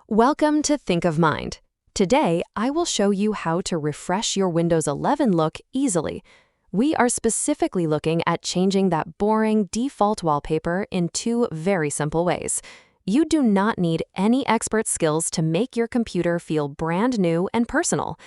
Welcome to Think of Mind. Today, I will show you how to refresh your Windows 11 look easily. We are specifically looking at changing that boring default wallpaper in two very simple ways. You do not need any expert skills to make your computer feel brand new and personal.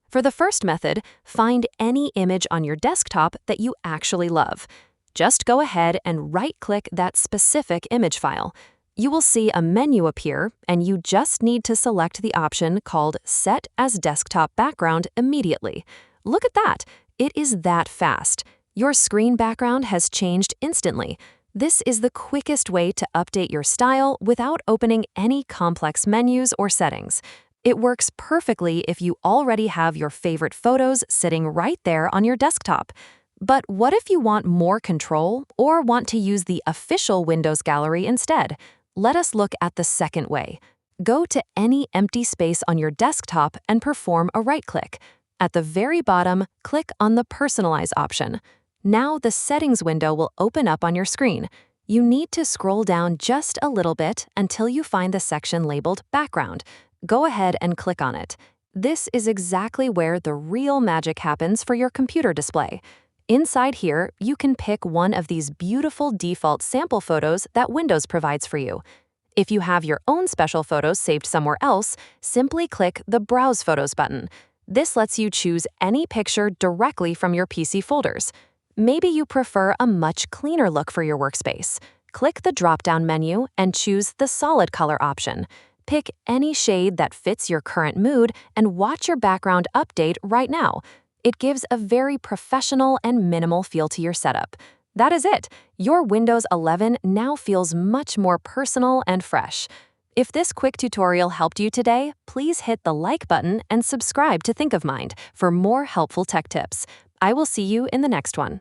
For the first method, find any image on your desktop that you actually love. Just go ahead and right-click that specific image file. You will see a menu appear, and you just need to select the option called Set as Desktop Background immediately. Look at that! It is that fast. Your screen background has changed instantly. This is the quickest way to update your style without opening any complex menus or settings. It works perfectly if you already have your favorite photos sitting right there on your desktop. But what if you want more control or want to use the official Windows Gallery instead? Let us look at the second way. Go to any empty space on your desktop and perform a right-click. At the very bottom, click on the Personalize option. Now the settings window will open up on your screen. You need to scroll down just a little bit until you find the section labeled Background. Go ahead and click on it. This is exactly where the real magic happens for your computer display. Inside here, you can pick one of these beautiful default sample photos that Windows provides for you. If you have your own special photos saved somewhere else, simply click the Browse Photos button. This lets you choose any picture directly from your PC folders. Maybe you prefer a much cleaner look for your workspace. Click the drop-down menu and choose the Solid Color option. Pick any shade that fits your current mood and watch your background update right now. It gives a very professional and minimal feel to your setup. That is it. Your Windows 11 now feels much more personal and fresh. If this quick tutorial helped you today, please hit the like button and subscribe to Think of Mind for more helpful tech tips. I will see you in the next one.